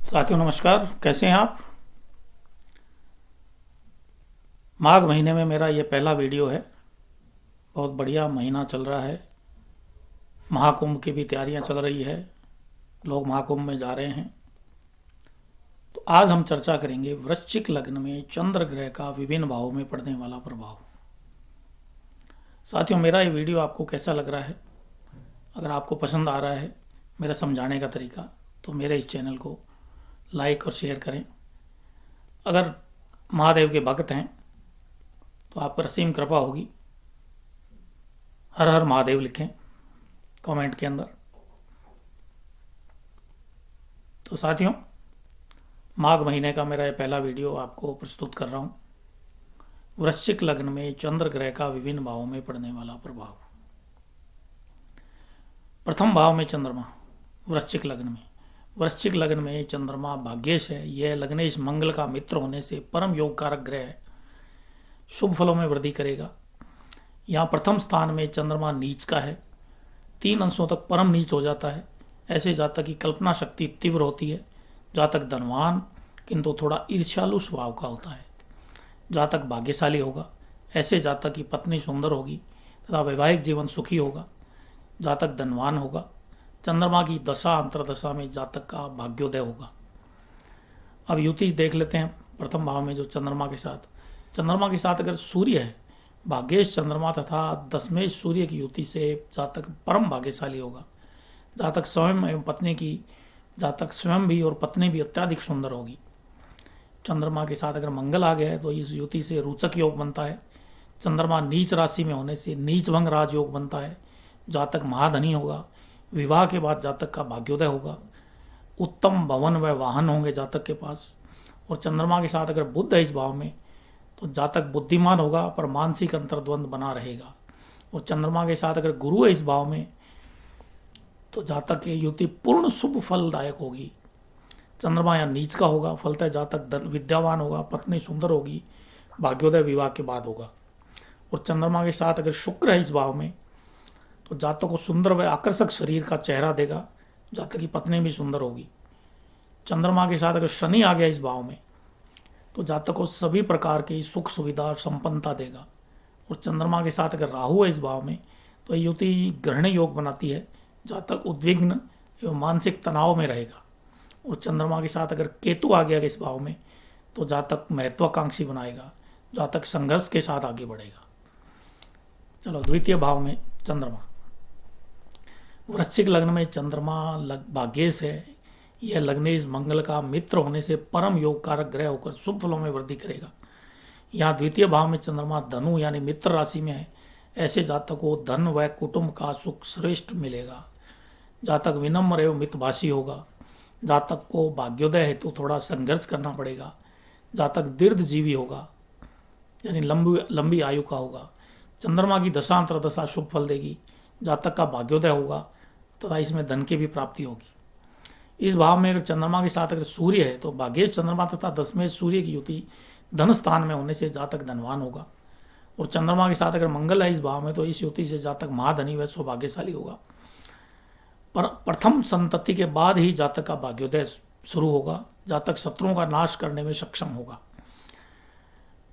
साथियों नमस्कार, कैसे हैं आप। माघ महीने में मेरा ये पहला वीडियो है। बहुत बढ़िया महीना चल रहा है। महाकुंभ की भी तैयारियां चल रही है। लोग महाकुंभ में जा रहे हैं। तो आज हम चर्चा करेंगे वृश्चिक लग्न में चंद्र ग्रह का विभिन्न भावों में पड़ने वाला प्रभाव। साथियों, मेरा ये वीडियो आपको कैसा लग रहा है? अगर आपको पसंद आ रहा है मेरा समझाने का तरीका, तो मेरे इस चैनल को लाइक और शेयर करें। अगर महादेव के भक्त हैं तो आप पर असीम कृपा होगी। हर हर महादेव लिखें कमेंट के अंदर। तो साथियों, माघ महीने का मेरा ये पहला वीडियो आपको प्रस्तुत कर रहा हूँ। वृश्चिक लग्न में चंद्र ग्रह का विभिन्न भावों में पड़ने वाला प्रभाव। प्रथम भाव में चंद्रमा वृश्चिक लग्न में चंद्रमा भाग्येश है। यह लग्नेश मंगल का मित्र होने से परम योग कारक ग्रह है। शुभ फलों में वृद्धि करेगा। यहाँ प्रथम स्थान में चंद्रमा नीच का है। 3 अंशों तक परम नीच हो जाता है। ऐसे जातक की कल्पना शक्ति तीव्र होती है। जातक धनवान किंतु थोड़ा ईर्ष्यालु स्वभाव का होता है। जातक भाग्यशाली होगा। ऐसे जातक की पत्नी सुंदर होगी तथा वैवाहिक जीवन सुखी होगा। जातक धनवान होगा। चंद्रमा की दशा अंतरदशा में जातक का भाग्योदय होगा। अब युति देख लेते हैं। प्रथम भाव में जो चंद्रमा के साथ अगर सूर्य है, भाग्येश चंद्रमा तथा दशमेश सूर्य की युति से जातक परम भाग्यशाली होगा। जातक स्वयं भी और पत्नी भी अत्याधिक सुंदर होगी। चंद्रमा के साथ अगर मंगल आ गया है तो इस युति से रोचक योग बनता है। चंद्रमा नीच राशि में होने से नीच भंग राज योग बनता है। जातक महाधनी होगा। विवाह के बाद जातक का भाग्योदय होगा। उत्तम भवन व वाहन होंगे जातक के पास। और चंद्रमा के साथ अगर बुध है इस भाव में तो जातक बुद्धिमान होगा पर मानसिक अंतर्द्वंद बना रहेगा। और चंद्रमा के साथ अगर गुरु है इस भाव में तो जातक की युति पूर्ण शुभ फलदायक होगी। चंद्रमा या नीच का होगा, फलतः जातक विद्यावान होगा, पत्नी सुंदर होगी, भाग्योदय विवाह के बाद होगा। और चंद्रमा के साथ अगर शुक्र है इस भाव में तो जातक को सुंदर व आकर्षक शरीर का चेहरा देगा। जातक की पत्नी भी सुंदर होगी। चंद्रमा के साथ अगर शनि आ गया इस भाव में तो जातक को सभी प्रकार की सुख सुविधा और संपन्नता देगा। और चंद्रमा के साथ अगर राहु है इस भाव में तो युति ग्रहण योग बनाती है। जातक उद्विग्न एवं मानसिक तनाव में रहेगा। और चंद्रमा के साथ अगर केतु आ गया इस भाव में तो जातक महत्वाकांक्षी बनाएगा। जातक संघर्ष के साथ आगे बढ़ेगा। चलो, द्वितीय भाव में चंद्रमा वृश्चिक लग्न में चंद्रमा भाग्येश है। यह लग्नेश मंगल का मित्र होने से परम योग कारक ग्रह होकर शुभ फलों में वृद्धि करेगा। यहाँ द्वितीय भाव में चंद्रमा धनु यानी मित्र राशि में है। ऐसे जातक को धन व कुटुंब का सुख श्रेष्ठ मिलेगा। जातक विनम्र एवं मितभाषी होगा। जातक को भाग्योदय हेतु थोड़ा संघर्ष करना पड़ेगा। जातक दीर्घजीवी होगा यानी लंबी आयु का होगा। चंद्रमा की दशांतर दशा शुभ फल देगी। जातक का भाग्योदय होगा तथा इसमें धन की भी प्राप्ति होगी। इस भाव में अगर चंद्रमा के साथ अगर सूर्य है तो भाग्येश चंद्रमा तथा दशमेश सूर्य की युति धन स्थान में होने से जातक धनवान होगा। और चंद्रमा के साथ अगर मंगल है इस भाव में तो इस युति से जातक महाधनी व सौभाग्यशाली होगा। पर प्रथम संतति के बाद ही जातक का भाग्योदय शुरू होगा। जातक शत्रुओं का नाश करने में सक्षम होगा।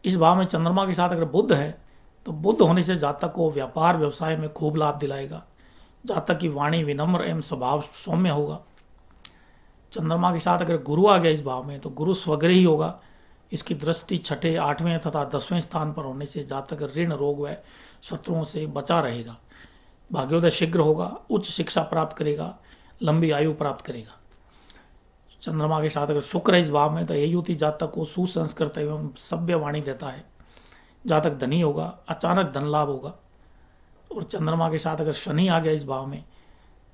इस भाव में चंद्रमा के साथ अगर बुध है तो बुध होने से जातक को व्यापार व्यवसाय में खूब लाभ दिलाएगा। जातक की वाणी विनम्र एवं स्वभाव सौम्य होगा। चंद्रमा के साथ अगर गुरु आ गया इस भाव में तो गुरु स्वग्रही होगा। इसकी दृष्टि 6, 8वें तथा 10वें स्थान पर होने से जातक ऋण रोग व शत्रुओं से बचा रहेगा। भाग्योदय शीघ्र होगा। उच्च शिक्षा प्राप्त करेगा। लंबी आयु प्राप्त करेगा। चंद्रमा के साथ अगर शुक्र है इस भाव में तो यह युति जातक को सुसंस्कृत एवं सभ्य वाणी देता है। जातक धनी होगा। अचानक धन लाभ होगा। और चंद्रमा के साथ अगर शनि आ गया इस भाव में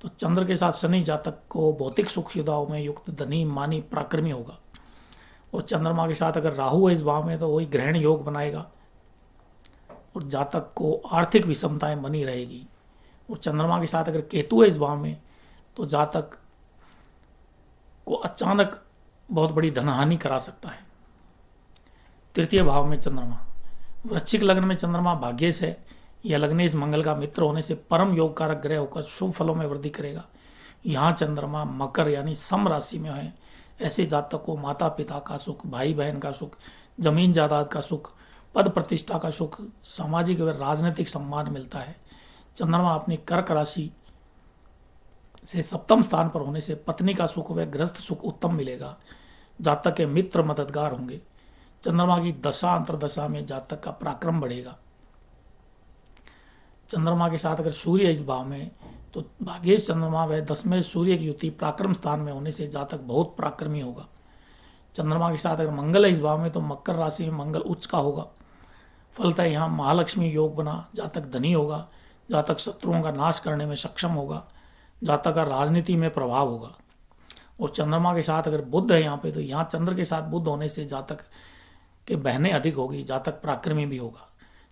तो चंद्र के साथ शनि जातक को भौतिक सुख सुविधाओं में युक्त धनी मानी पराक्रमी होगा। और चंद्रमा के साथ अगर राहु है इस भाव में तो वही ग्रहण योग बनाएगा और जातक को आर्थिक विषमताएं बनी रहेगी। और चंद्रमा के साथ अगर केतु है इस भाव में तो जातक को अचानक बहुत बड़ी धनहानि करा सकता है। तृतीय भाव में चंद्रमा वृश्चिक लग्न में चंद्रमा भाग्येश है। यह लग्नेश मंगल का मित्र होने से परम योग कारक ग्रह होकर शुभ फलों में वृद्धि करेगा। यहाँ चंद्रमा मकर यानी सम राशि में है। ऐसे जातक को माता पिता का सुख, भाई बहन का सुख, जमीन जायदाद का सुख, पद प्रतिष्ठा का सुख, सामाजिक व राजनीतिक सम्मान मिलता है। चंद्रमा अपनी कर्क राशि से सप्तम स्थान पर होने से पत्नी का सुख व गृहस्थ सुख उत्तम मिलेगा। जातक के मित्र मददगार होंगे। चंद्रमा की दशा अंतरदशा में जातक का पराक्रम बढ़ेगा। चंद्रमा के साथ अगर सूर्य इस भाव में, तो भाग्येश चंद्रमा व 10वें सूर्य की युति पराक्रम स्थान में होने से जातक बहुत पराक्रमी होगा। चंद्रमा के साथ अगर मंगल है इस भाव में, तो मकर राशि में मंगल उच्च का होगा। फलतः यहाँ महालक्ष्मी योग बना, जातक धनी होगा। जातक शत्रुओं का नाश करने में सक्षम होगा। जातक का राजनीति में प्रभाव होगा। और चंद्रमा के साथ अगर बुध है यहाँ पे, तो यहाँ चंद्र के साथ बुध होने से जातक के बहनें अधिक होगी। जातक पराक्रमी भी होगा।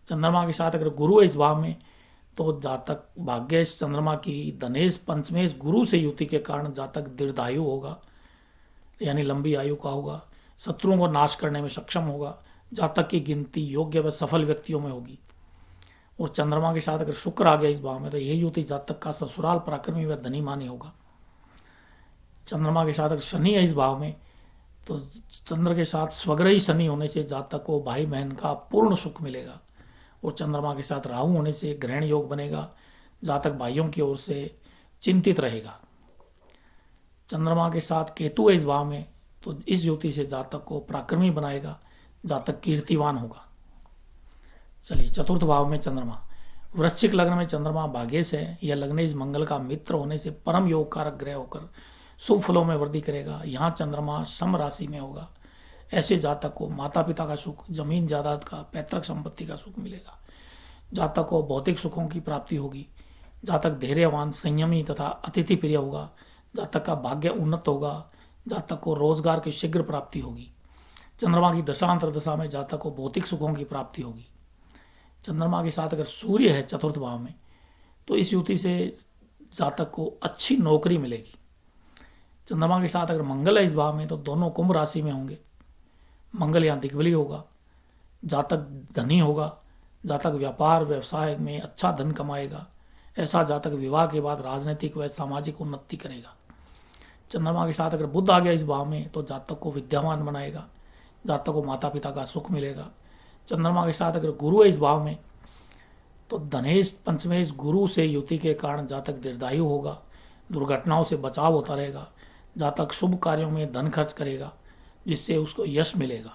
चंद्रमा के साथ अगर गुरु है इस भाव में, तो जातक भाग्येश चंद्रमा की धनेश पंचमेश गुरु से युति के कारण जातक दीर्घायु होगा, यानी लंबी आयु का होगा। शत्रुओं को नाश करने में सक्षम होगा। जातक की गिनती योग्य व सफल व्यक्तियों में होगी। और चंद्रमा के साथ अगर शुक्र आ गया इस भाव में, तो यही युति जातक का ससुराल पराक्रमी व धनी मान्य होगा। चंद्रमा के साथ अगर शनि है इस भाव में, तो चंद्र के साथ स्वग्रही शनि होने से जातक को भाई बहन का पूर्ण सुख मिलेगा। और चंद्रमा के साथ राहु होने से ग्रहण योग बनेगा। जातक भाइयों की ओर से चिंतित रहेगा। चंद्रमा के साथ केतु है इस भाव में, तो इस युति से जातक को पराक्रमी बनाएगा। जातक कीर्तिवान होगा। चलिए, चतुर्थ भाव में चंद्रमा। वृश्चिक लग्न में चंद्रमा भाग्येश है। यह लग्न इस मंगल का मित्र होने से परम योग कारक ग्रह होकर शुभ फलों में वृद्धि करेगा। यहाँ चंद्रमा सम राशि में होगा। ऐसे जातक को माता पिता का सुख, जमीन जायदाद का, पैतृक संपत्ति का सुख मिलेगा। जातक को भौतिक सुखों की प्राप्ति होगी। जातक धैर्यवान, संयमी तथा अतिथि प्रिय होगा। जातक का भाग्य उन्नत होगा। जातक को रोजगार की शीघ्र प्राप्ति होगी। चंद्रमा की दशांतर दशा में जातक को भौतिक सुखों की प्राप्ति होगी। चंद्रमा के साथ अगर सूर्य है चतुर्थ भाव में, तो इस युति से जातक को अच्छी नौकरी मिलेगी। चंद्रमा के साथ अगर मंगल है इस भाव में, तो दोनों कुंभ राशि में होंगे। मंगल यहाँ दिग्बली होगा। जातक धनी होगा। जातक व्यापार व्यवसाय में अच्छा धन कमाएगा। ऐसा जातक विवाह के बाद राजनीतिक व सामाजिक उन्नति करेगा। चंद्रमा के साथ अगर बुध आ गया इस भाव में, तो जातक को विद्यावान बनाएगा। जातक को माता पिता का सुख मिलेगा। चंद्रमा के साथ अगर गुरु है इस भाव में, तो धनेश पंचमेश गुरु से युति के कारण जातक दीर्घायु होगा। दुर्घटनाओं से बचाव होता रहेगा। जातक शुभ कार्यों में धन खर्च करेगा, जिससे उसको यश मिलेगा।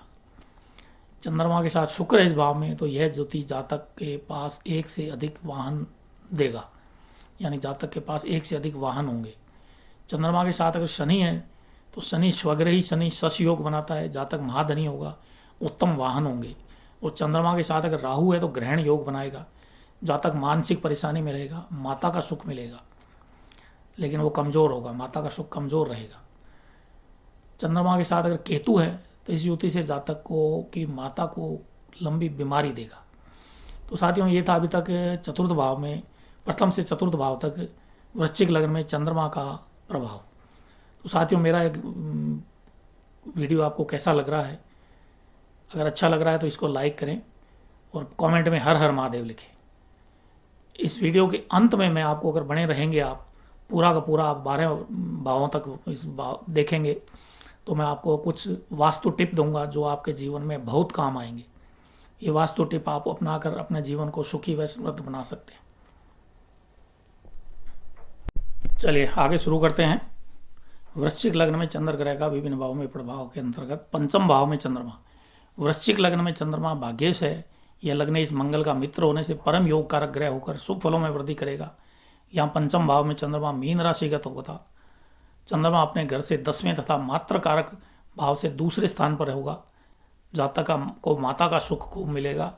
चंद्रमा के साथ शुक्र है इस भाव में, तो यह ज्योति जातक के पास एक से अधिक वाहन देगा, यानी जातक के पास एक से अधिक वाहन होंगे। चंद्रमा के साथ अगर शनि है, तो शनि स्वग्रही शनि शश योग बनाता है। जातक महाधनी होगा। उत्तम वाहन होंगे। और चंद्रमा के साथ अगर राहु है, तो ग्रहण योग बनाएगा। जातक मानसिक परेशानी में रहेगा। माता का सुख मिलेगा, लेकिन वो कमजोर होगा। माता का सुख कमजोर रहेगा। चंद्रमा के साथ अगर केतु है, तो इस युति से जातक को की माता को लंबी बीमारी देगा। तो साथियों, ये था अभी तक चतुर्थ भाव में, प्रथम से चतुर्थ भाव तक वृश्चिक लग्न में चंद्रमा का प्रभाव। तो साथियों, मेरा एक वीडियो आपको कैसा लग रहा है? अगर अच्छा लग रहा है तो इसको लाइक करें और कमेंट में हर हर महादेव लिखें। इस वीडियो के अंत में मैं आपको, अगर बने रहेंगे आप, पूरा का पूरा आप 12 भावों तक इस देखेंगे, तो मैं आपको कुछ वास्तु टिप दूंगा जो आपके जीवन में बहुत काम आएंगे। ये वास्तु टिप आप अपनाकर अपने जीवन को सुखी व समृद्ध बना सकते हैं। चलिए आगे शुरू करते हैं। वृश्चिक लग्न में चंद्र ग्रह का विभिन्न भावों में प्रभाव के अंतर्गत पंचम भाव में चंद्रमा। वृश्चिक लग्न में चंद्रमा भाग्येश है। यह लग्न इस मंगल का मित्र होने से परम योग कारक ग्रह होकर शुभ फलों में वृद्धि करेगा। यहाँ पंचम भाव में चंद्रमा मीन राशिगत होगा। चंद्रमा अपने घर से 10वें तथा मात्र कारक भाव से दूसरे स्थान पर होगा। जातक को माता का सुख खूब मिलेगा।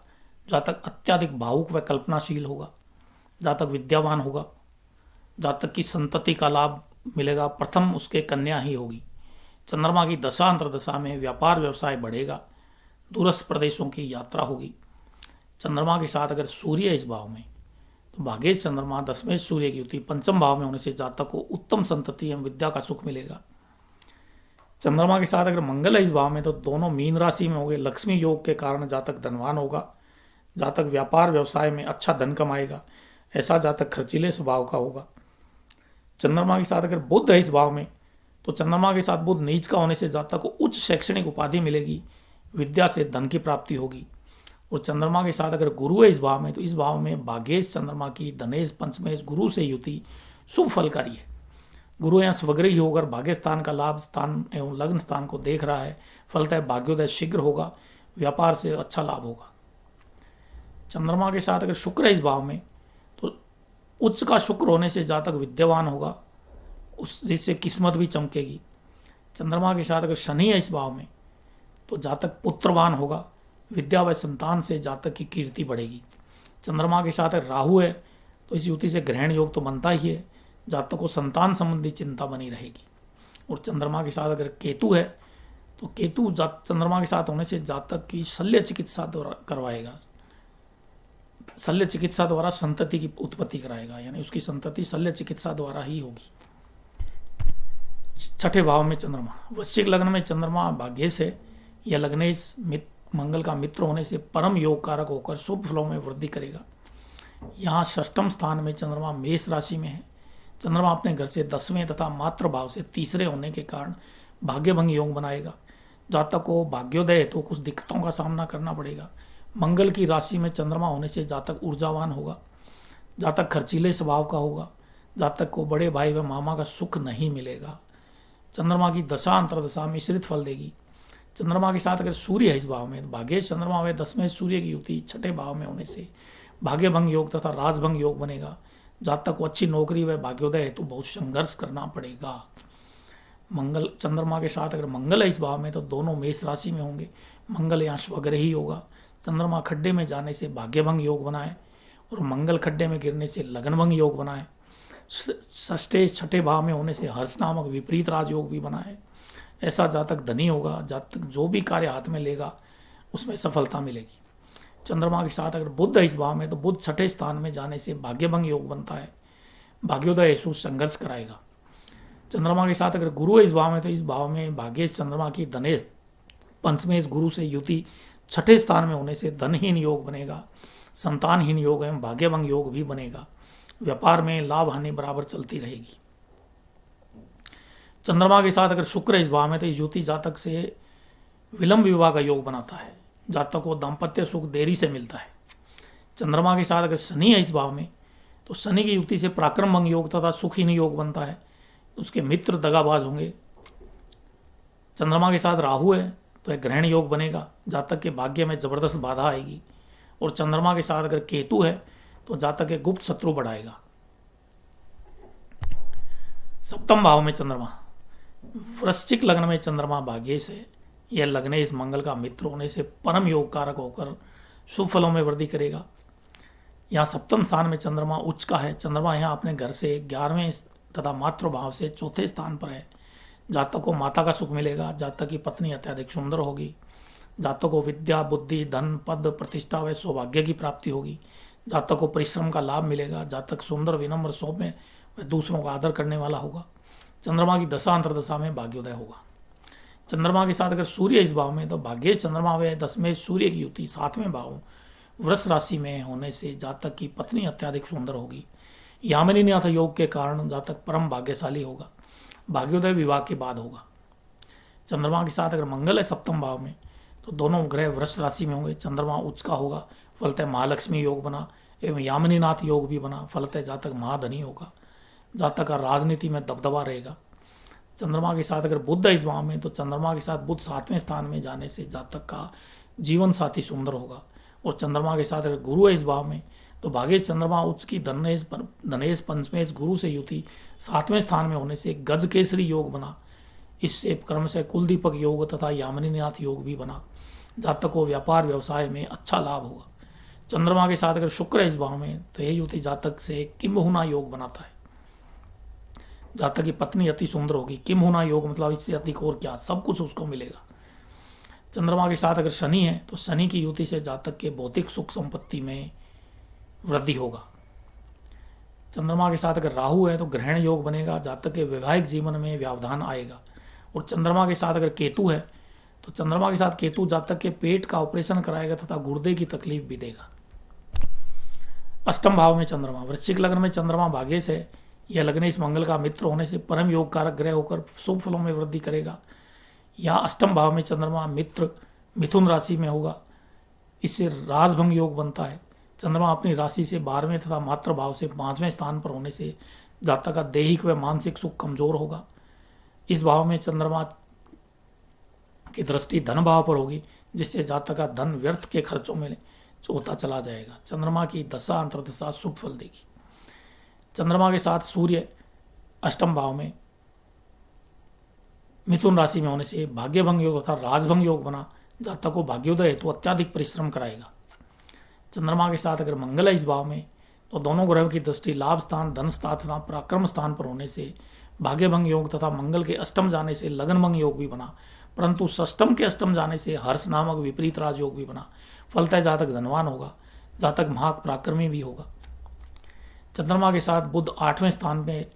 जातक अत्यधिक भावुक व कल्पनाशील होगा। जातक विद्यावान होगा। जातक की संतति का लाभ मिलेगा। प्रथम उसके कन्या ही होगी। चंद्रमा की दशा अंतरदशा में व्यापार व्यवसाय बढ़ेगा। दूरस्थ प्रदेशों की यात्रा होगी। चंद्रमा के साथ अगर सूर्य इस भाव में, तो भाग्येश चंद्रमा 10वें सूर्य की युति पंचम भाव में होने से जातक को उत्तम संतति एवं विद्या का सुख मिलेगा। चंद्रमा के साथ अगर मंगल है इस भाव में, तो दोनों मीन राशि में होंगे। लक्ष्मी योग के कारण जातक धनवान होगा। जातक व्यापार व्यवसाय में अच्छा धन कमाएगा। ऐसा जातक खर्चीले स्वभाव का होगा। चंद्रमा के साथ अगर बुध है इस भाव में, तो चंद्रमा के साथ बुध नीच का होने से जातक को उच्च शैक्षणिक उपाधि मिलेगी, विद्या से धन की प्राप्ति होगी। और चंद्रमा के साथ अगर गुरु है इस भाव में, तो इस भाव में भाग्येश चंद्रमा की धनेश पंचमेश गुरु से युति शुभ फलकारी है। गुरु यहाँ स्वग्रही होकर भाग्य स्थान का लाभ स्थान एवं लग्न स्थान को देख रहा है, फलतः भाग्योदय शीघ्र होगा, व्यापार से अच्छा लाभ होगा। चंद्रमा के साथ अगर शुक्र है इस भाव में, तो उच्च का शुक्र होने से जातक विद्यावान होगा, उस जिससे किस्मत भी चमकेगी। चंद्रमा के साथ अगर शनि है इस भाव में, तो जातक पुत्रवान होगा, विद्या व संतान से जातक की कीर्ति बढ़ेगी। चंद्रमा के साथ अगर राहु है, तो इस युति से ग्रहण योग तो बनता ही है, जातक को संतान संबंधी चिंता बनी रहेगी। और चंद्रमा के साथ अगर केतु है, तो केतु चंद्रमा के साथ होने से जातक की शल्य चिकित्सा द्वारा करवाएगा, शल्य चिकित्सा द्वारा संतति की उत्पत्ति कराएगा, यानी उसकी संतति शल्य चिकित्सा द्वारा ही होगी। छठे भाव में चंद्रमा, वृश्चिक लग्न में चंद्रमा भाग्येश है। यह लग्नेश मंगल का मित्र होने से परम योग कारक होकर शुभ फलों में वृद्धि करेगा। यहाँ षष्ठम स्थान में चंद्रमा मेष राशि में है। चंद्रमा अपने घर से 10वें तथा मातृ भाव से तीसरे होने के कारण भाग्यभंग योग बनाएगा। जातक को भाग्योदय तो कुछ दिक्कतों का सामना करना पड़ेगा। मंगल की राशि में चंद्रमा होने से जातक ऊर्जावान होगा, जातक खर्चीले स्वभाव का होगा, जातक को बड़े भाई व मामा का सुख नहीं मिलेगा। चंद्रमा की दशा अंतरदशा मिश्रित फल देगी। चंद्रमा के साथ अगर सूर्य है इस भाव में, तो भाग्येश चंद्रमा व 10वें सूर्य की युति छठे भाव में होने से भाग्यभंग योग तथा राजभंग योग बनेगा। जातक को अच्छी नौकरी व भाग्योदय हेतु बहुत संघर्ष करना पड़ेगा। मंगल चंद्रमा के साथ अगर मंगल है इस भाव में, तो दोनों मेष राशि में होंगे। मंगल यहाँ स्वग्रही होगा। चंद्रमा खड्डे में जाने से भाग्यभंग योग बनाए और मंगल खड्डे में गिरने से लगनभंग योग बनाए। षष्ठे छठे भाव में होने से हर्ष नामक विपरीत राजयोग भी बनाए। ऐसा जातक धनी होगा, जातक जो भी कार्य हाथ में लेगा उसमें सफलता मिलेगी। चंद्रमा के साथ अगर बुध है इस भाव में, तो बुध छठे स्थान में जाने से भाग्यभंग योग बनता है, भाग्योदय हेतु संघर्ष कराएगा। चंद्रमा के साथ अगर गुरु है इस भाव में, तो इस भाव में भाग्येश चंद्रमा की धनेश पंचमेश गुरु से युति छठे स्थान में होने से धनहीन योग बनेगा, संतानहीन योग एवं भाग्यभंग योग भी बनेगा। व्यापार में लाभ हानि बराबर चलती रहेगी। चंद्रमा के साथ अगर शुक्र है इस भाव में, तो इस युति जातक से विलंब विवाह का योग बनाता है, जातक को दाम्पत्य सुख देरी से मिलता है। चंद्रमा के साथ अगर शनि है इस भाव में, तो शनि की युति से पराक्रम भंग योग तथा सुखहीन योग बनता है, उसके मित्र दगाबाज होंगे। चंद्रमा के साथ राहु है, तो एक ग्रहण योग बनेगा, जातक के भाग्य में जबरदस्त बाधा आएगी। और चंद्रमा के साथ अगर केतु है, तो जातक के गुप्त शत्रु बढ़ाएगा। सप्तम भाव में चंद्रमा, वृश्चिक लग्न में चंद्रमा भाग्येश है। यह लग्नेश मंगल का मित्र होने से परम योग कारक होकर शुभ फलों में वृद्धि करेगा। यहाँ सप्तम स्थान में चंद्रमा उच्च का है। चंद्रमा यहाँ अपने घर से 11वें तथा मातृ भाव से चौथे स्थान पर है। जातक को माता का सुख मिलेगा, जातक की पत्नी अत्यधिक सुंदर होगी, जातक को विद्या बुद्धि धन पद प्रतिष्ठा व सौभाग्य की प्राप्ति होगी, जातक को परिश्रम का लाभ मिलेगा, जातक सुंदर विनम्र सौम्य व दूसरों का आदर करने वाला होगा। चंद्रमा की दशा अंतरदशा में भाग्योदय होगा। चंद्रमा के साथ अगर सूर्य इस भाव में, तो भाग्येश चंद्रमा व 10वें सूर्य की युति 7वें भाव वृष राशि में होने से जातक की पत्नी अत्यधिक सुंदर होगी। यामिनीनाथ योग के कारण जातक परम भाग्यशाली होगा। भाग्योदय विवाह के बाद होगा। चंद्रमा के साथ अगर मंगल है सप्तम भाव में, तो दोनों ग्रह वृष राशि में होंगे। चंद्रमा उच्च का होगा, फलतः महालक्ष्मी योग बना एवं यामिनीनाथ योग भी बना, फलतः जातक महाधनी होगा। जातक का राजनीति में दबदबा रहेगा। चंद्रमा के साथ अगर बुध है इस भाव में, तो चंद्रमा के साथ बुध 7वें स्थान में जाने से जातक का जीवन साथी सुंदर होगा। और चंद्रमा के साथ अगर गुरु है इस भाव में, तो भाग्येश चंद्रमा उच्च की धनेश पंचमेश गुरु से युति 7वें स्थान में होने से गज केसरी योग बना। इससे क्रम से कुलदीपक योग तथा यामिनीनाथ योग भी बना। जातक को व्यापार व्यवसाय में अच्छा लाभ होगा। चंद्रमा के साथ अगर शुक्र है इस भाव में, तो यह युति जातक से किम्हुना योग बनाता है। जातक की पत्नी अति सुंदर होगी। किम्हुना योग मतलब इससे अधिक और क्या, सब कुछ उसको मिलेगा। चंद्रमा के साथ अगर शनि है, तो शनि की युति से जातक के भौतिक सुख संपत्ति में वृद्धि होगा। चंद्रमा के साथ अगर राहु है, तो ग्रहण योग बनेगा, जातक के वैवाहिक जीवन में व्यवधान आएगा। और चंद्रमा के साथ अगर केतु है, तो चंद्रमा के साथ केतु जातक के पेट का ऑपरेशन कराएगा तथा गुर्दे की तकलीफ भी देगा। अष्टम भाव में चंद्रमा, वृश्चिक लग्न में चंद्रमा भाग्येश है। यह लग्न इस मंगल का मित्र होने से परम योग कारक ग्रह होकर शुभ फलों में वृद्धि करेगा। यहाँ अष्टम भाव में चंद्रमा मित्र मिथुन राशि में होगा, इससे राजभंग योग बनता है। चंद्रमा अपनी राशि से 12वें तथा मात्र भाव से 5वें स्थान पर होने से जातक का दैहिक व मानसिक सुख कमजोर होगा। इस भाव में चंद्रमा की दृष्टि धन भाव पर होगी, जिससे जातक का धन व्यर्थ के खर्चों में होता चला जाएगा। चंद्रमा की दशा अंतर्दशा शुभ फल देगी। चंद्रमा के साथ सूर्य अष्टम भाव में मिथुन राशि में होने से भाग्यभंग योग तथा राजभंग योग बना जातक को भाग्योदय हेतु अत्याधिक परिश्रम कराएगा। चंद्रमा के साथ अगर मंगल है इस भाव में, तो दोनों ग्रहों की दृष्टि लाभ स्थान, धन स्थान तथा पराक्रम स्थान पर होने से भाग्यभंग योग तथा मंगल के अष्टम जाने से लगनभंग योग भी बना, परंतु षष्टम के अष्टम जाने से हर्ष नामक विपरीत राजयोग भी बना। फलतः जातक धनवान होगा, जातक महाक पराक्रमी भी होगा। चंद्रमा के साथ बुध 8वें स्थान में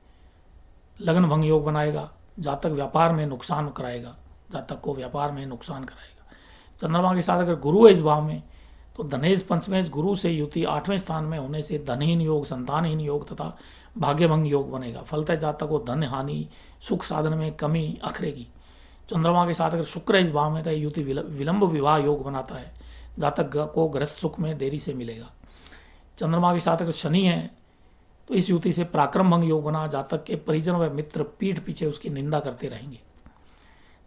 लगन भंग योग बनाएगा, जातक व्यापार में नुकसान कराएगा, जातक को व्यापार में नुकसान कराएगा। चंद्रमा के साथ अगर गुरु है इस भाव में, तो धनेश पंचमेश गुरु से युति 8वें स्थान में होने से धनहीन योग, संतानहीन योग तथा भाग्यभंग योग बनेगा। फलतः जातक को धन हानि, सुख साधन में कमी अखरेगी। चंद्रमा के साथ अगर शुक्र है इस भाव में, तो युति विलंब विवाह योग बनाता है, जातक को गृहस्थ सुख में देरी से मिलेगा। चंद्रमा के साथ अगर शनि है, तो इस युति से पराक्रम भंग योग बना, जातक के परिजन व मित्र पीठ पीछे उसकी निंदा करते रहेंगे।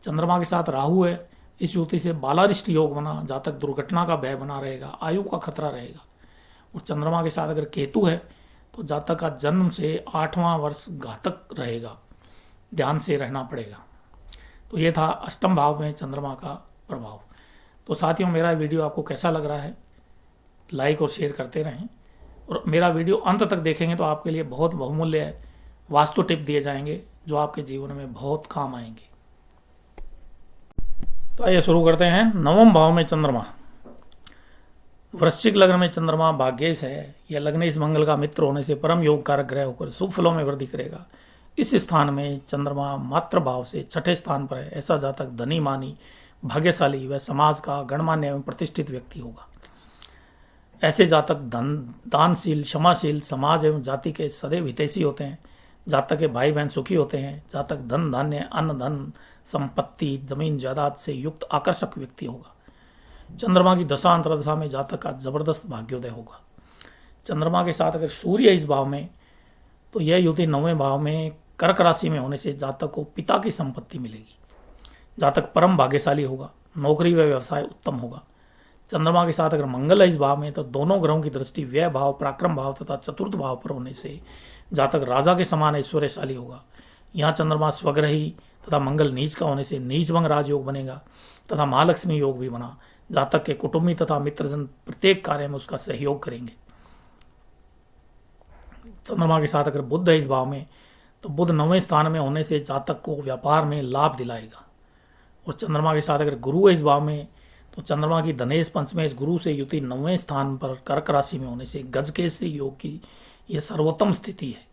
चंद्रमा के साथ राहु है, इस युति से बालारिष्ट योग बना, जातक दुर्घटना का भय बना रहेगा, आयु का खतरा रहेगा। और चंद्रमा के साथ अगर केतु है, तो जातक का जन्म से 8वां वर्ष घातक रहेगा, ध्यान से रहना पड़ेगा। तो ये था अष्टम भाव में चंद्रमा का प्रभाव। तो साथियों, मेरा वीडियो आपको कैसा लग रहा है, लाइक और शेयर करते रहें, और मेरा वीडियो अंत तक देखेंगे तो आपके लिए बहुत बहुमूल्य वास्तु टिप दिए जाएंगे जो आपके जीवन में बहुत काम आएंगे। तो आइए शुरू करते हैं। नवम भाव में चंद्रमा, वृश्चिक लग्न में चंद्रमा भाग्येश है। यह लग्न इस मंगल का मित्र होने से परम योग कारक ग्रह होकर शुभ फलों में वृद्धि करेगा। इस स्थान में चंद्रमा मात्र भाव से 6ठे स्थान पर है। ऐसा जातक धनी मानी, भाग्यशाली व समाज का गणमान्य एवं प्रतिष्ठित व्यक्ति होगा। ऐसे जातक दानशील, क्षमाशील, समाज एवं जाति के सदैव हितैषी होते हैं। जातक के भाई बहन सुखी होते हैं। जातक धन धान्य, अन्न धन, संपत्ति, जमीन जायदाद से युक्त आकर्षक व्यक्ति होगा। चंद्रमा की दशा अंतरदशा में जातक का जबरदस्त भाग्योदय होगा। चंद्रमा के साथ अगर सूर्य इस भाव में, तो यह युति 9वें भाव में कर्क राशि में होने से जातक को पिता की संपत्ति मिलेगी। जातक परम भाग्यशाली होगा, नौकरी व व्यवसाय उत्तम होगा। चंद्रमा के साथ अगर मंगल है इस भाव में, तो दोनों ग्रहों की दृष्टि व्यय भाव, पराक्रम भाव तथा चतुर्थ भाव पर होने से जातक राजा के समान ऐश्वर्यशाली होगा। यहाँ चंद्रमा स्वग्रही तथा मंगल नीच का होने से नीचभंग राजयोग बनेगा तथा महालक्ष्मी योग भी बना। जातक के कुटुंबी तथा मित्रजन प्रत्येक कार्य में उसका सहयोग करेंगे। चंद्रमा के साथ अगर बुध है इस भाव में, तो बुध 9वें स्थान में होने से जातक को व्यापार में लाभ दिलाएगा। और चंद्रमा के साथ अगर गुरु है इस भाव में, तो चंद्रमा की धनेश पंचमेश गुरु से युति 9वें स्थान पर कर्क राशि में होने से गजकेसरी योग की यह सर्वोत्तम स्थिति है,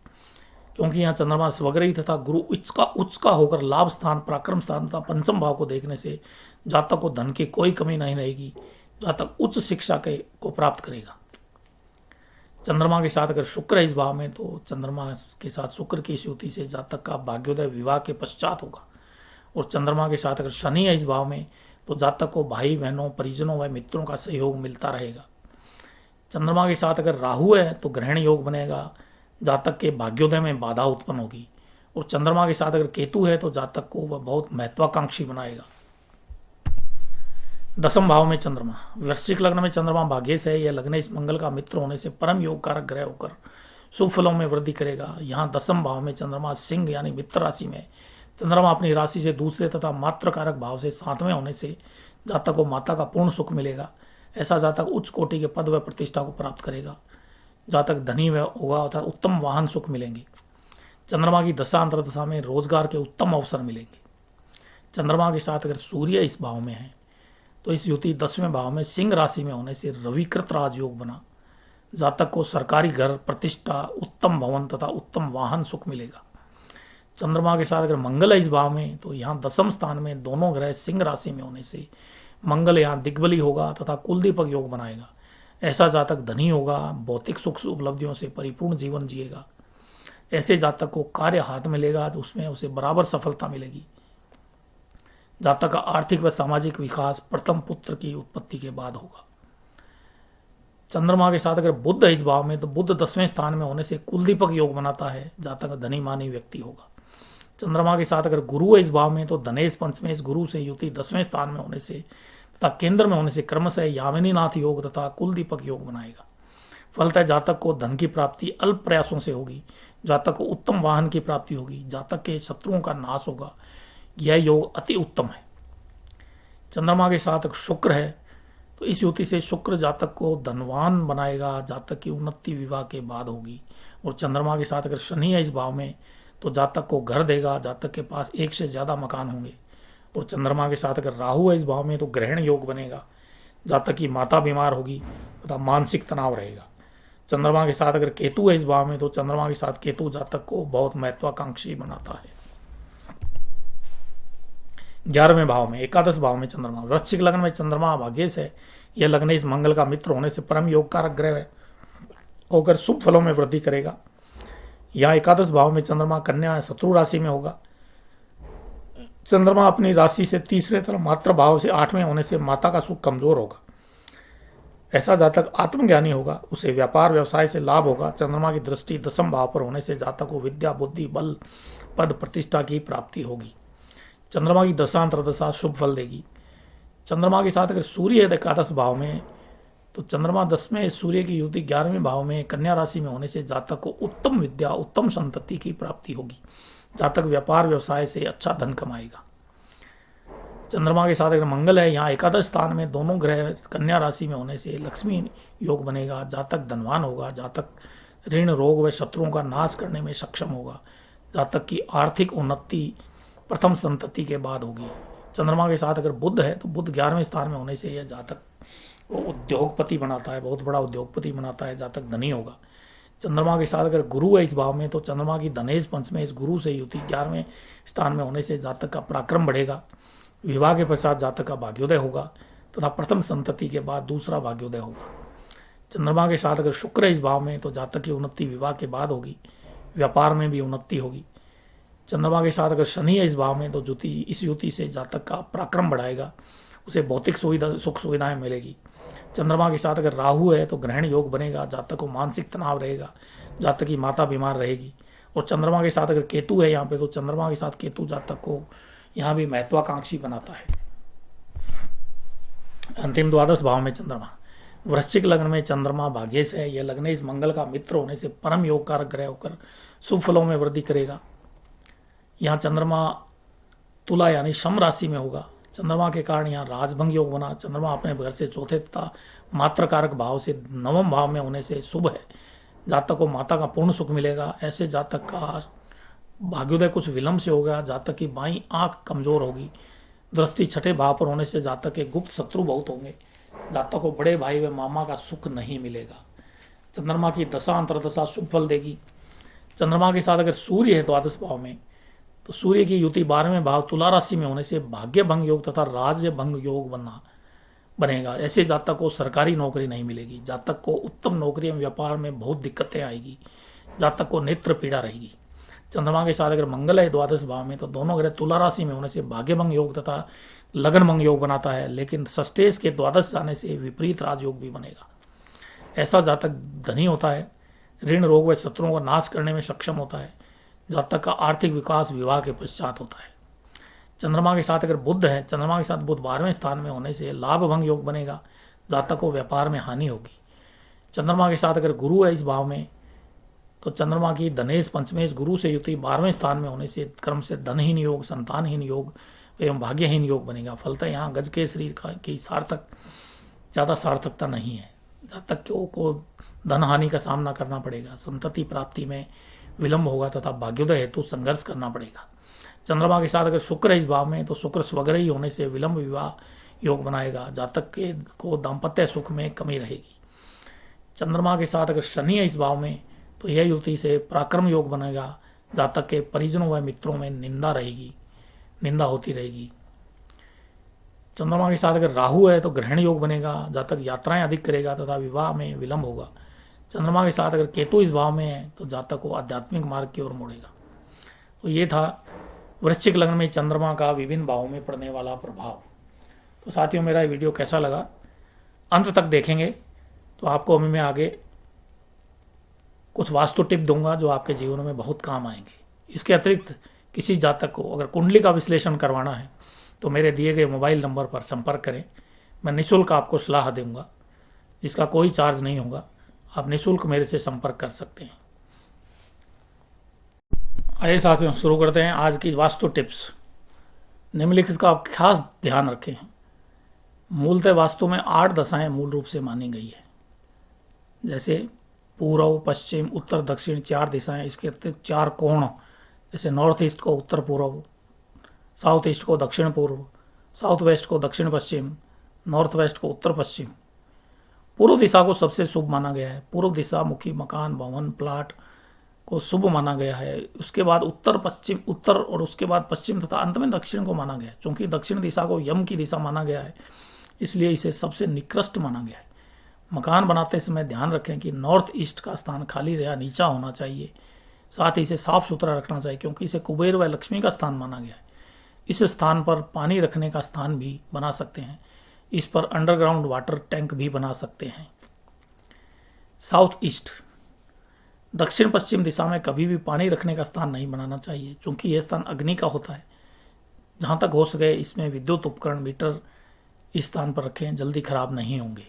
क्योंकि यहाँ चंद्रमा स्वग्रही तथा गुरु उच्च का होकर लाभ स्थान, पराक्रम स्थान तथा पंचम भाव को देखने से जातक को धन की कोई कमी नहीं रहेगी। जातक उच्च शिक्षा को प्राप्त करेगा। चंद्रमा के साथ अगर शुक्र है इस भाव में, तो चंद्रमा के साथ शुक्र की इस युति से जातक का भाग्योदय विवाह के पश्चात होगा। और चंद्रमा के साथ अगर शनि है इस भाव में, तो जातक को भाई बहनों, परिजनों व मित्रों का सहयोग मिलता रहेगा। चंद्रमा के साथ अगर राहु है, तो ग्रहण योग बनेगा, जातक के भाग्योदय में बाधा उत्पन्न होगी। और चंद्रमा के साथ अगर केतु है, तो जातक को वह बहुत महत्वाकांक्षी बनाएगा। दसम भाव में चंद्रमा, वृश्चिक लग्न में चंद्रमा भाग्येश है। यह लग्न इस मंगल का मित्र होने से परम योग कारक ग्रह होकर शुभ फलों में वृद्धि करेगा। यहाँ दसम भाव में चंद्रमा सिंह यानी मित्र राशि में। चंद्रमा अपनी राशि से दूसरे तथा मात्र कारक भाव से 7वें होने से जातक को माता का पूर्ण सुख मिलेगा। ऐसा जातक उच्च कोटि के पद व प्रतिष्ठा को प्राप्त करेगा। जातक धनी होगा तथा उत्तम वाहन सुख मिलेंगे। चंद्रमा की दशा अंतरदशा में रोजगार के उत्तम अवसर मिलेंगे। चंद्रमा के साथ अगर सूर्य इस भाव में है, तो इस युति 10वें भाव में सिंह राशि में होने से रविकृत राजयोग बना। जातक को सरकारी घर, प्रतिष्ठा, उत्तम भवन तथा उत्तम वाहन सुख मिलेगा। चंद्रमा के साथ अगर मंगल है इस भाव में, तो यहाँ दसम स्थान में दोनों ग्रह सिंह राशि में होने से मंगल यहाँ दिग्बली होगा तथा कुलदीपक योग बनाएगा। ऐसा जातक धनी होगा, भौतिक सुख उपलब्धियों से परिपूर्ण जीवन जिएगा। ऐसे जातक को कार्य हाथ मिलेगा तो उसमें उसे बराबर सफलता मिलेगी। जातक का आर्थिक व सामाजिक विकास प्रथम पुत्र की उत्पत्ति के बाद होगा। चंद्रमा के साथ अगर बुध है इस भाव में तो बुध 10वें स्थान में होने से कुलदीपक योग बनाता है, जातक धनी मानी व्यक्ति होगा। चंद्रमा के साथ अगर गुरु है इस भाव में तो धनेश पंचमेश गुरु से युति 10वें स्थान में होने से तथा केंद्र में होने से क्रमशः यामिनीनाथ योग तथा कुलदीपक योग बनाएगा। फलतः जातक को धन की प्राप्ति अल्प प्रयासों से होगी, जातक को उत्तम वाहन की प्राप्ति होगी, जातक के शत्रुओं का नाश होगा। यह योग अति उत्तम है। चंद्रमा के साथ शुक्र है तो इस युति से शुक्र जातक को धनवान बनाएगा, जातक की उन्नति विवाह के बाद होगी। और चंद्रमा के साथ अगर शनि है इस भाव में तो जातक को घर देगा, जातक के पास एक से ज़्यादा मकान होंगे। और चंद्रमा के साथ अगर राहु है इस भाव में तो ग्रहण योग बनेगा, जातक की माता बीमार होगी तथा मानसिक तनाव रहेगा। चंद्रमा के साथ अगर केतु है इस भाव में तो चंद्रमा के साथ केतु जातक को बहुत महत्वाकांक्षी बनाता है। 11वें भाव में एकादश भाव में चंद्रमा, वृश्चिक लग्न में चंद्रमा भाग्येश है। यह लग्न इस मंगल का मित्र होने से परम योग कारक ग्रह है, होकर शुभ फलों में वृद्धि करेगा। यहाँ एकादश भाव में चंद्रमा कन्या शत्रु राशि में होगा। चंद्रमा अपनी राशि से तीसरे तरफ मात्र भाव से 8वें होने से माता का सुख कमजोर होगा। ऐसा जातक आत्मज्ञानी होगा, उसे व्यापार व्यवसाय से लाभ होगा। चंद्रमा की दृष्टि 10वें भाव पर होने से जातक को विद्या बुद्धि बल पद प्रतिष्ठा की प्राप्ति होगी। चंद्रमा की दशा अंतर्दशा शुभ फल देगी। चंद्रमा के साथ अगर सूर्य है एकादश भाव में तो चंद्रमा 10वें सूर्य की युति 11वें भाव में कन्या राशि में होने से जातक को उत्तम विद्या उत्तम संतति की प्राप्ति होगी। जातक व्यापार व्यवसाय से अच्छा धन कमाएगा। चंद्रमा के साथ अगर मंगल है यहाँ एकादश स्थान में दोनों ग्रह कन्या राशि में होने से लक्ष्मी योग बनेगा, जातक धनवान होगा, जातक ऋण रोग व शत्रुओं का नाश करने में सक्षम होगा। जातक की आर्थिक उन्नति प्रथम संतति के बाद होगी। चंद्रमा के साथ अगर बुध है तो बुध 11वें स्थान में होने से यह जातक को उद्योगपति बनाता है, बहुत बड़ा उद्योगपति बनाता है, जातक धनी होगा। चंद्रमा के साथ अगर गुरु है इस भाव में तो चंद्रमा की धनेश पंचमेश इस गुरु से युति 11वें स्थान में होने से जातक का पराक्रम बढ़ेगा। विवाह के पश्चात जातक का भाग्योदय होगा तथा प्रथम संतति के बाद दूसरा भाग्योदय होगा। चंद्रमा के साथ अगर शुक्र है इस भाव में तो जातक की उन्नति विवाह के बाद होगी, व्यापार में भी उन्नति होगी। चंद्रमा के साथ अगर शनि है इस भाव में तो इस युति से जातक का पराक्रम बढ़ाएगा, उसे भौतिक सुख सुविधाएं मिलेगी। चंद्रमा के साथ अगर राहु है तो ग्रहण योग बनेगा, जातक को मानसिक तनाव रहेगा, जातक की माता बीमार रहेगी। और चंद्रमा के साथ अगर केतु है यहाँ पे तो चंद्रमा के साथ केतु जातक को यहाँ भी महत्वाकांक्षी बनाता है। अंतिम द्वादश भाव में चंद्रमा, वृश्चिक लग्न में चंद्रमा भाग्येश है। यह लग्न इस मंगल का मित्र होने से परम योग कारक ग्रह होकर शुभ फलों में वृद्धि करेगा। यहाँ चंद्रमा तुला यानी शम राशि में होगा। चंद्रमा के कारण यहाँ राजभंग योग बना। चंद्रमा अपने घर से चौथे तथा मात्र कारक भाव से 9वें भाव में होने से शुभ है, जातक को माता का पूर्ण सुख मिलेगा। ऐसे जातक का भाग्योदय कुछ विलंब से होगा, जातक की बाईं आंख कमजोर होगी। दृष्टि 6ठे भाव पर होने से जातक के गुप्त शत्रु बहुत होंगे, जातक को बड़े भाई व मामा का सुख नहीं मिलेगा। चंद्रमा की दशा अंतर्दशा शुभ फल देगी। चंद्रमा के साथ अगर सूर्य है द्वादश भाव में तो सूर्य की युति 12वें भाव तुला राशि में होने से भाग्य भंग योग तथा राज्य भंग योग बनेगा। ऐसे जातक को सरकारी नौकरी नहीं मिलेगी, जातक को उत्तम नौकरी एवं व्यापार में बहुत दिक्कतें आएगी, जातक को नेत्र पीड़ा रहेगी। चंद्रमा के साथ अगर मंगल है द्वादश भाव में तो दोनों ग्रह तुला राशि में होने से भाग्य भंग योग तथा लगन भंग योग बनाता है, लेकिन षष्ठेश के द्वादश जाने से विपरीत राजयोग भी बनेगा। ऐसा जातक धनी होता है, ऋण रोग व शत्रुओं का नाश करने में सक्षम होता है। जातक का आर्थिक विकास विवाह के पश्चात होता है। चंद्रमा के साथ अगर बुध है, चंद्रमा के साथ बुध 12वें स्थान में होने से लाभ भंग योग बनेगा, जातक को व्यापार में हानि होगी। चंद्रमा के साथ अगर गुरु है इस भाव में तो चंद्रमा की धनेश पंचमेश गुरु से युति 12वें स्थान में होने से क्रम से धनहीन योग, संतानहीन योग एवं भाग्यहीन योग बनेगा। फलतः यहाँ गज के शरीर की ज़्यादा सार्थकता नहीं है, जातक को धन हानि का सामना करना पड़ेगा, संतति प्राप्ति में विलंब होगा तथा भाग्योदय हेतु संघर्ष करना पड़ेगा। चंद्रमा के साथ अगर शुक्र है इस भाव में तो शुक्र स्वग्रही होने से विलंब विवाह योग बनाएगा, जातक को दाम्पत्य सुख में कमी रहेगी। चंद्रमा के साथ अगर शनि है इस भाव में तो यह युति से पराक्रम योग बनेगा, जातक के परिजनों व मित्रों में निंदा होती रहेगी। चंद्रमा के साथ अगर राहु है तो ग्रहण योग बनेगा, जातक यात्राएं अधिक करेगा तथा विवाह में विलंब होगा। चंद्रमा के साथ अगर केतु इस भाव में है तो जातक को आध्यात्मिक मार्ग की ओर मोड़ेगा। तो ये था वृश्चिक लग्न में चंद्रमा का विभिन्न भावों में पड़ने वाला प्रभाव। तो साथियों, मेरा ये वीडियो कैसा लगा अंत तक देखेंगे तो आपको अभी मैं आगे कुछ वास्तु टिप दूंगा जो आपके जीवन में बहुत काम आएंगे। इसके अतिरिक्त किसी जातक को अगर कुंडली का विश्लेषण करवाना है तो मेरे दिए गए मोबाइल नंबर पर संपर्क करें। मैं निःशुल्क आपको सलाह दूंगा, जिसका कोई चार्ज नहीं होगा। आप निःशुल्क मेरे से संपर्क कर सकते हैं। आइए साथियों, शुरू करते हैं आज की वास्तु टिप्स। निम्नलिखित का आप खास ध्यान रखें। मूलतः वास्तु में 8 दशाएं मूल रूप से मानी गई है, जैसे पूर्व, पश्चिम, उत्तर, दक्षिण 4 दिशाएं। इसके अतिरिक्त 4 कोण, जैसे नॉर्थ ईस्ट को उत्तर पूर्व, साउथ ईस्ट को दक्षिण पूर्व, साउथ वेस्ट को दक्षिण पश्चिम, नॉर्थ वेस्ट को उत्तर पश्चिम। पूर्व दिशा को सबसे शुभ माना गया है। पूर्व दिशा मुखी मकान, भवन, प्लाट को शुभ माना गया है। उसके बाद उत्तर, पश्चिम, उत्तर और उसके बाद पश्चिम तथा अंत में दक्षिण को माना गया है। चूंकि दक्षिण दिशा को यम की दिशा माना गया है, इसलिए इसे सबसे निकृष्ट माना गया है। मकान बनाते समय ध्यान रखें कि नॉर्थ ईस्ट का स्थान खाली या नीचा होना चाहिए। साथ ही इसे साफ सुथरा रखना चाहिए, क्योंकि इसे कुबेर व लक्ष्मी का स्थान माना गया है। इस स्थान पर पानी रखने का स्थान भी बना सकते हैं। इस पर अंडरग्राउंड वाटर टैंक भी बना सकते हैं। साउथ ईस्ट, दक्षिण पश्चिम दिशा में कभी भी पानी रखने का स्थान नहीं बनाना चाहिए, क्योंकि यह स्थान अग्नि का होता है। जहाँ तक हो सके इसमें विद्युत उपकरण, मीटर इस स्थान पर रखें, जल्दी खराब नहीं होंगे।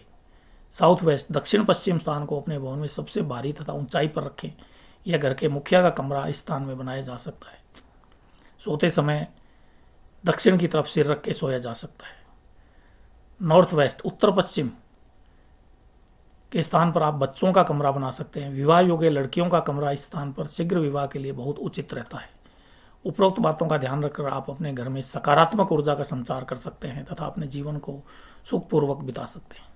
साउथ वेस्ट, दक्षिण पश्चिम स्थान को अपने भवन में सबसे भारी तथा ऊंचाई पर रखें। यह घर के मुखिया का कमरा इस स्थान में बनाया जा सकता है। सोते समय दक्षिण की तरफ सिर रख के सोया जा सकता है। नॉर्थ वेस्ट, उत्तर पश्चिम के स्थान पर आप बच्चों का कमरा बना सकते हैं। विवाह योग्य लड़कियों का कमरा इस स्थान पर शीघ्र विवाह के लिए बहुत उचित रहता है। उपरोक्त बातों का ध्यान रखकर आप अपने घर में सकारात्मक ऊर्जा का संचार कर सकते हैं तथा अपने जीवन को सुखपूर्वक बिता सकते हैं।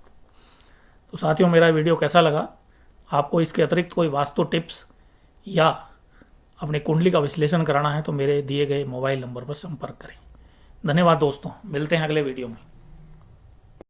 तो साथियों, मेरा वीडियो कैसा लगा? आपको इसके अतिरिक्त कोई वास्तु टिप्स या अपनी कुंडली का विश्लेषण कराना है तो मेरे दिए गए मोबाइल नंबर पर संपर्क करें। धन्यवाद दोस्तों, मिलते हैं अगले वीडियो में।